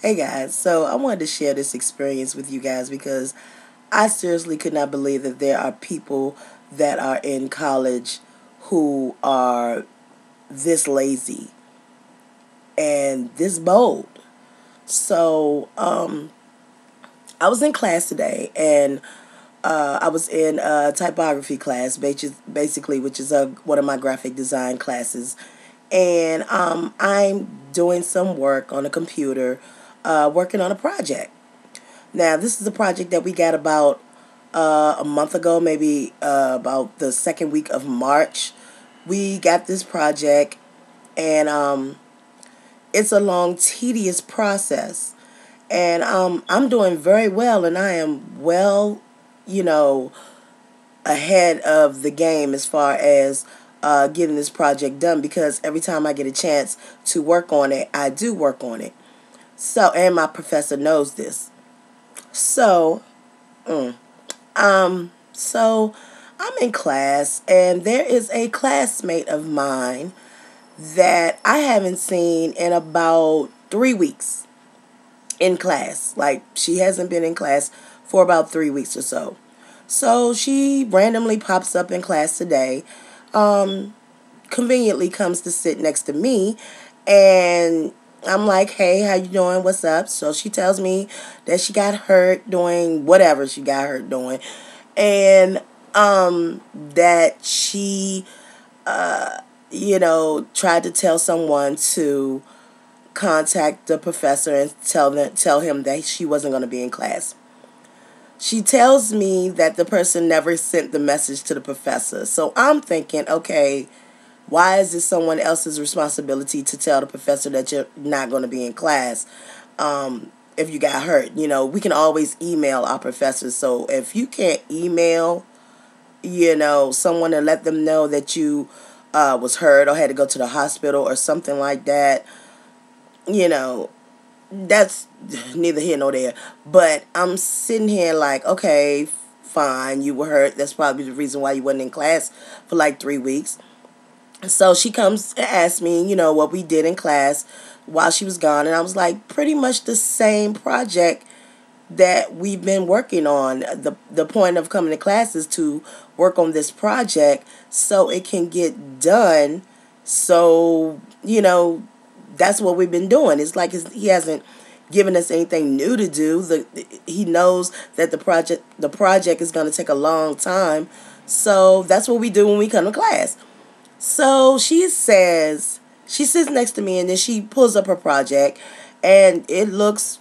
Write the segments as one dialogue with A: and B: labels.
A: Hey guys, so I wanted to share this experience with you guys because I seriously could not believe that there are people that are in college who are this lazy and this bold. So, I was in class today and I was in a typography class, basically, which is one of my graphic design classes. And I'm doing some work on a computer, working on a project. Now, this is a project that we got about a month ago, maybe about the second week of March. We got this project, and it's a long, tedious process. And I'm doing very well, and I am well, you know, ahead of the game as far as getting this project done because every time I get a chance to work on it, I do work on it. So, and my professor knows this. So, mm, so I'm in class, and there is a classmate of mine that I haven't seen in about 3 weeks in class. Like, she hasn't been in class for about 3 weeks or so. So she randomly pops up in class today, um, conveniently comes to sit next to me, and I'm like, hey, how you doing? What's up? So she tells me that she got hurt doing whatever she got hurt doing, and that she tried to tell someone to contact the professor and tell him that she wasn't going to be in class. She tells me that the person never sent the message to the professor. So I'm thinking, okay, why is it someone else's responsibility to tell the professor that you're not going to be in class if you got hurt? We can always email our professors. So if you can't email, someone to let them know that you was hurt or had to go to the hospital or something like that, you know, that's neither here nor there. But I'm sitting here like, okay, fine, you were hurt. That's probably the reason why you wasn't in class for like 3 weeks. So she comes and asks me, what we did in class while she was gone. And I was like, pretty much the same project that we've been working on. The point of coming to class is to work on this project so it can get done. So, that's what we've been doing. It's like he hasn't given us anything new to do. He knows that the project is going to take a long time. So that's what we do when we come to class. So she sits next to me and then she pulls up her project and it looks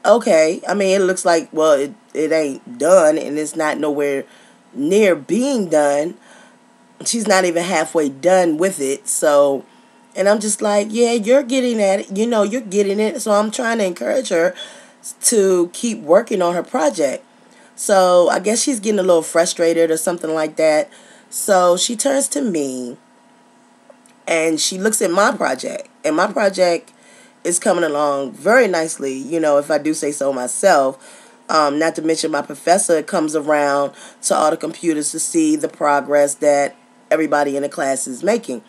A: okay. I mean, it looks like, well, it ain't done and it's not nowhere near being done. She's not even halfway done with it. So, and I'm just like, yeah, you're getting at it. You're getting it. So I'm trying to encourage her to keep working on her project. So I guess she's getting a little frustrated or something like that. So she turns to me and she looks at my project. And my project is coming along very nicely, if I do say so myself. Not to mention my professor comes around to all the computers to see the progress that everybody in the class is making.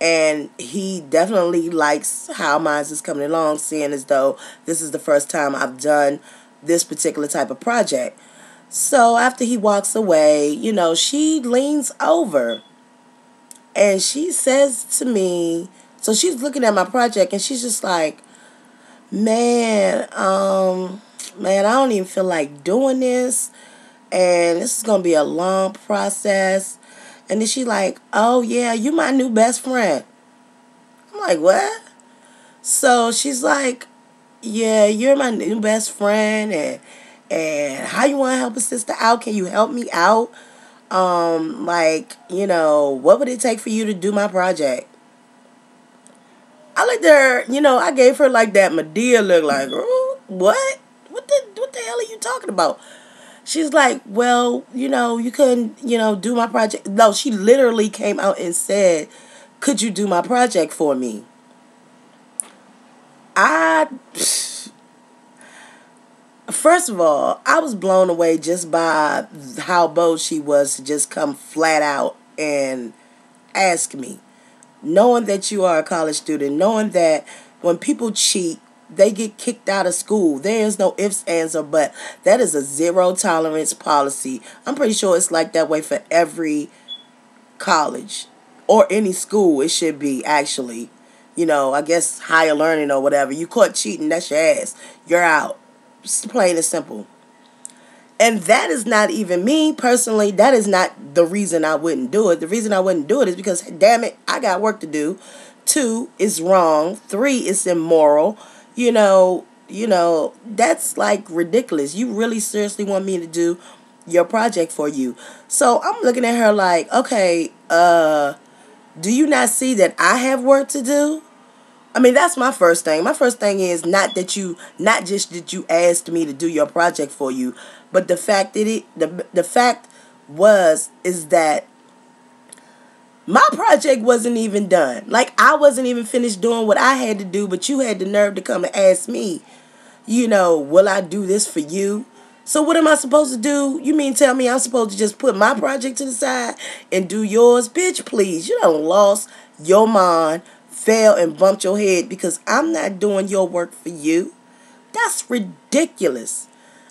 A: And he definitely likes how mine is coming along, seeing as though this is the first time I've done this particular type of project. So after he walks away, she leans over and she says to me, so she's looking at my project and she's just like, man, I don't even feel like doing this. And this is going to be a long process. And then she like, oh yeah, you my new best friend. I'm like, what? So she's like, yeah, you're my new best friend, and how you want to help a sister out? Can you help me out? What would it take for you to do my project? I looked at her, I gave her like that Medea look, like, oh, what? What the hell are you talking about? She's like, well, you couldn't, do my project. No, she literally came out and said, could you do my project for me? I, first of all, I was blown away just by how bold she was to just come flat out and ask me. Knowing that you are a college student, knowing that when people cheat, they get kicked out of school. There is no ifs, ands, or but. That is a zero tolerance policy. I'm pretty sure it's like that way for every college or any school. It should be, actually. I guess higher learning or whatever. You caught cheating, that's your ass. You're out. It's plain and simple. And that is not even me personally. That is not the reason I wouldn't do it. The reason I wouldn't do it is because, damn it, I got work to do. 2, it's wrong. 3, it's immoral. That's like ridiculous. You really seriously want me to do your project for you? So I'm looking at her like, okay, do you not see that I have work to do? I mean, that's my first thing. My first thing is not just that you asked me to do your project for you, but the fact that the fact is that my project wasn't even done. Like, I wasn't even finished doing what I had to do, but you had the nerve to come and ask me, will I do this for you? So what am I supposed to do? You mean tell me I'm supposed to just put my project to the side and do yours? Bitch, please. You done lost your mind, fell and bumped your head because I'm not doing your work for you. That's ridiculous.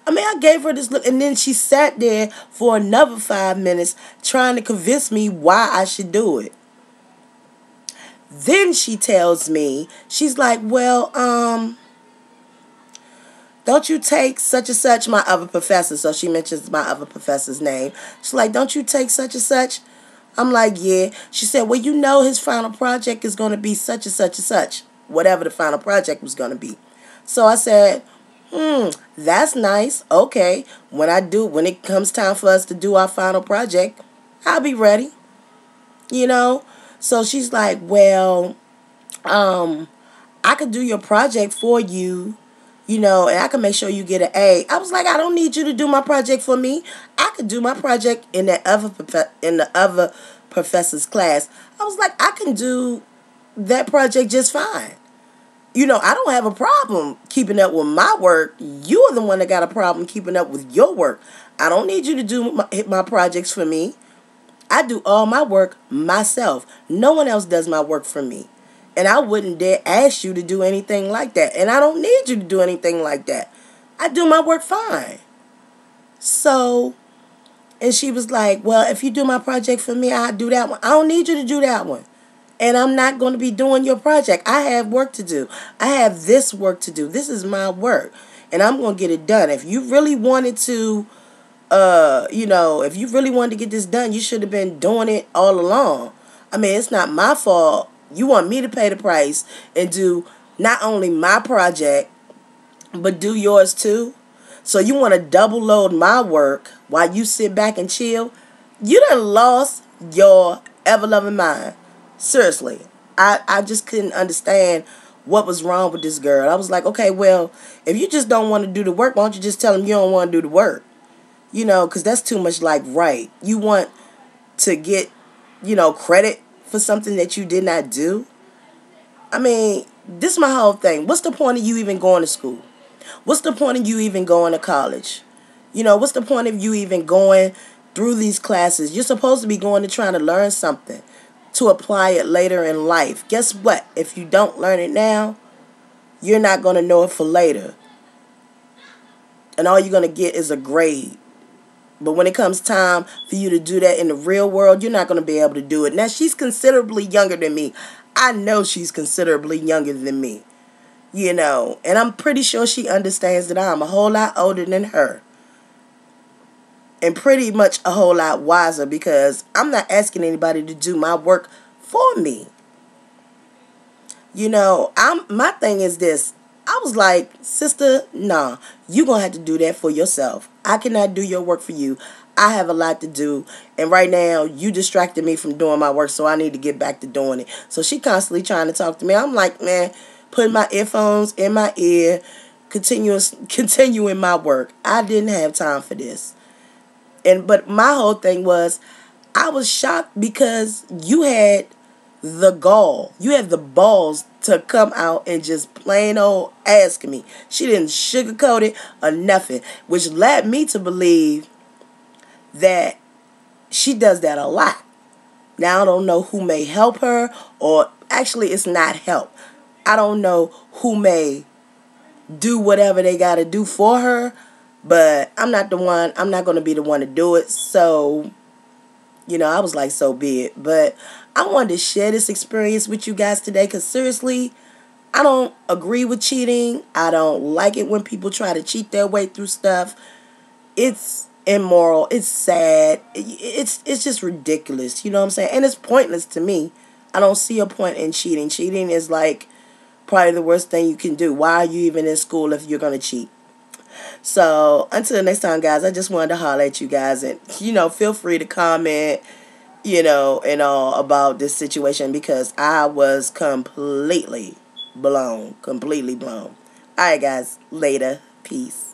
A: I mean, I gave her this look, and then she sat there for another 5 minutes trying to convince me why I should do it. Then she tells me, she's like, well, don't you take such and such, my other professor. So she mentions my other professor's name. She's like, don't you take such and such? I'm like, yeah. She said, well, his final project is going to be such and such and such. Whatever the final project was going to be. So I said, that's nice. Okay. When it comes time for us to do our final project, I'll be ready. So she's like, well, I could do your project for you, and I can make sure you get an A. I was like, I don't need you to do my project for me. I could do my project in the other professor's class. I was like, I can do that project just fine. I don't have a problem keeping up with my work. You are the one that got a problem keeping up with your work. I don't need you to do my projects for me. I do all my work myself. No one else does my work for me. And I wouldn't dare ask you to do anything like that. And I don't need you to do anything like that. I do my work fine. So, and she was like, well, if you do my project for me, I'll do that one. I don't need you to do that one. And I'm not going to be doing your project. I have work to do. I have this work to do. This is my work. And I'm going to get it done. If you really wanted to, if you really wanted to get this done, you should have been doing it all along. I mean, it's not my fault. You want me to pay the price and do not only my project, but do yours too. So you want to double load my work while you sit back and chill? You done lost your ever-loving mind. Seriously. I just couldn't understand what was wrong with this girl. I was like, okay, well, if you just don't want to do the work, why don't you just tell them you don't want to do the work? Because that's too much like right. You want to get, credit for something that you did not do? I mean, this is my whole thing. What's the point of you even going to school? What's the point of you even going to college? What's the point of you even going through these classes? You're supposed to be going to trying to learn something to apply it later in life. Guess what? If you don't learn it now, you're not going to know it for later. And all you're going to get is a grade. But when it comes time for you to do that in the real world, you're not going to be able to do it. Now, she's considerably younger than me. I know she's considerably younger than me. And I'm pretty sure she understands that I'm a whole lot older than her. And pretty much a whole lot wiser, because I'm not asking anybody to do my work for me. My thing is this. I was like, sister, nah, you're going to have to do that for yourself. I cannot do your work for you. I have a lot to do. And right now, you distracted me from doing my work, so I need to get back to doing it. So she constantly trying to talk to me. I'm like, man, putting my earphones in my ear, continuing my work. I didn't have time for this. But my whole thing was, I was shocked because you had the gall. You had the balls to come out and just plain old ask me. She didn't sugarcoat it or nothing, which led me to believe that she does that a lot. Now, I don't know who may help her, or actually it's not help. I don't know who may do whatever they got to do for her, but I'm not going to be the one to do it. So, I was like, so be it. But I wanted to share this experience with you guys today because seriously, I don't agree with cheating. I don't like it when people try to cheat their way through stuff. It's immoral. It's sad. It's just ridiculous. You know what I'm saying? And it's pointless to me. I don't see a point in cheating. Cheating is like probably the worst thing you can do. Why are you even in school if you're going to cheat? So until next time, guys, I just wanted to holler at you guys and, feel free to comment, and all about this situation because I was completely blown. Completely blown. All right, guys. Later. Peace.